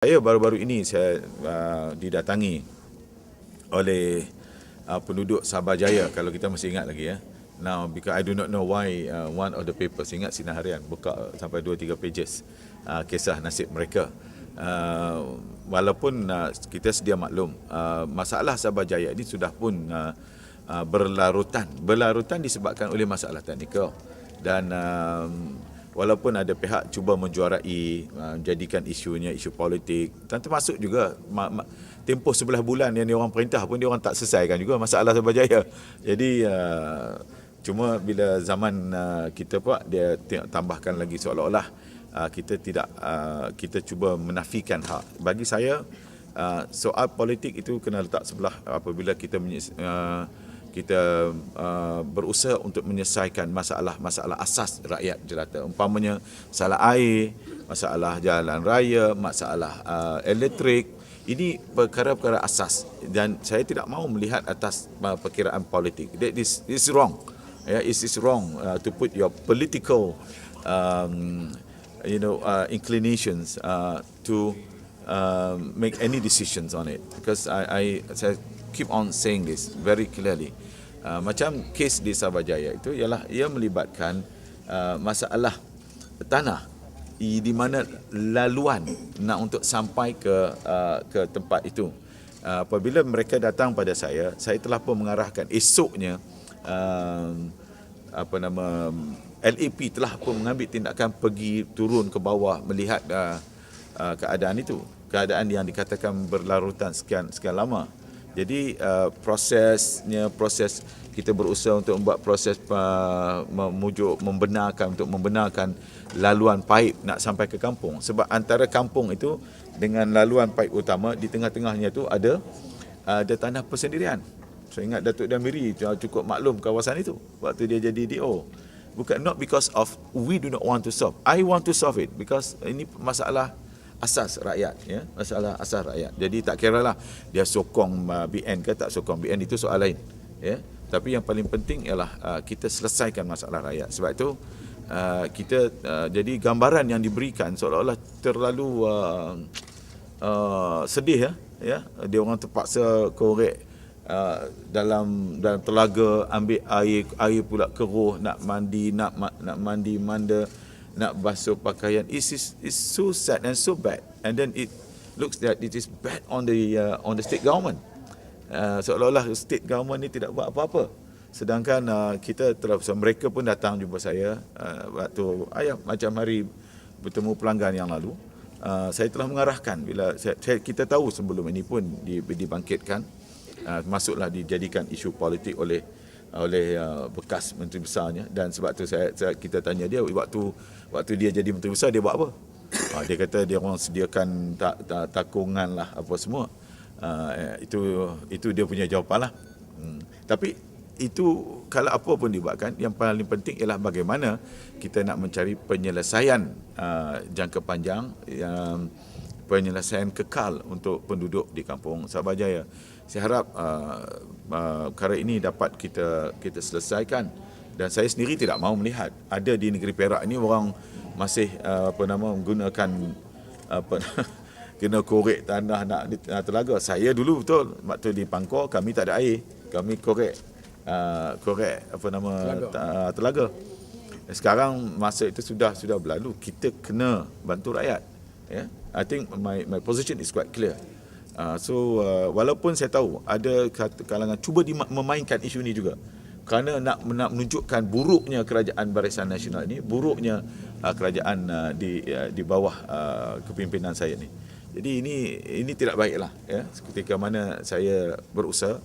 Saya baru-baru ini didatangi oleh penduduk Sabah Jaya, kalau kita masih ingat lagi ya. Now because I do not know why one of the papers, ingat Sinar Harian buka sampai 2-3 pages kisah nasib mereka. Walaupun kita sedia maklum masalah Sabah Jaya ini sudah pun berlarutan disebabkan oleh masalah teknikal dan walaupun ada pihak cuba menjuarai, jadikan isunya isu politik, dan termasuk juga tempoh 11 bulan yang diorang perintah pun diorang tak selesaikan juga masalah Sabah Jaya. Jadi cuma bila zaman kita pula dia tambahkan lagi seolah-olah kita cuba menafikan hak. Bagi saya soal politik itu kena letak sebelah apabila kita berusaha untuk menyelesaikan masalah asas rakyat jelata. Umpamanya masalah air, masalah jalan raya, masalah elektrik. Ini perkara-perkara asas dan saya tidak mahu melihat atas perkiraan politik. That is wrong. It is wrong to put your political inclinations to make any decisions on it, because I keep on saying this very clearly. Macam kes di Sabah Jaya itu ialah ia melibatkan masalah tanah di mana laluan nak untuk sampai ke tempat itu. Apabila mereka datang pada saya telah pun mengarahkan esoknya LAP telah pun mengambil tindakan pergi turun ke bawah melihat keadaan itu, keadaan yang dikatakan berlarutan sekian lama. Jadi proses kita berusaha untuk membuat proses membenarkan laluan paip nak sampai ke kampung, sebab antara kampung itu dengan laluan paip utama di tengah-tengahnya itu ada tanah persendirian. Saya ingat Datuk Damiri cukup maklum kawasan itu waktu dia jadi DO. Bukan, not because of we do not want to solve. I want to solve it because ini masalah asas rakyat, ya, masalah asas rakyat. Jadi tak kiralah dia sokong BN ke tak sokong BN, itu soal lain, ya. Tapi yang paling penting ialah kita selesaikan masalah rakyat. Sebab itu jadi gambaran yang diberikan seolah-olah terlalu sedih, ya. Dia orang terpaksa korek dalam telaga, ambil air pula keruh, nak mandi manda, nak basuh pakaian. It's so sad and so bad, and then it looks that it is bad on the state government. Seolah-olah state government ni tidak buat apa-apa, sedangkan mereka pun datang jumpa saya waktu macam hari bertemu pelanggan yang lalu. Saya telah mengarahkan bila kita tahu sebelum ini pun dibangkitkan, masuklah dijadikan isu politik oleh bekas menteri besarnya, dan sebab tu kita tanya dia waktu dia jadi menteri besar dia buat apa. Dia kata dia orang sediakan takungan lah apa semua. Itu dia punya jawapan lah. Tapi itu kalau apa pun dibuatkan, yang paling penting ialah bagaimana kita nak mencari penyelesaian jangka panjang, penyelesaian kekal untuk penduduk di kampung Sabah Jaya. Saya harap perkara ini dapat kita selesaikan, dan saya sendiri tidak mahu melihat ada di negeri Perak ini orang masih menggunakan kena korek tanah nak telaga. Saya dulu betul waktu di Pangkor kami tak ada air, kami korek telaga. Sekarang masa itu sudah berlalu, kita kena bantu rakyat, ya. I think my position is quite clear. Walaupun saya tahu ada kalangan cuba memainkan isu ini juga, kerana nak menunjukkan buruknya kerajaan Barisan Nasional ini, buruknya kerajaan di bawah kepimpinan saya ni. Jadi ini tidak baiklah, ya. Ketika mana saya berusaha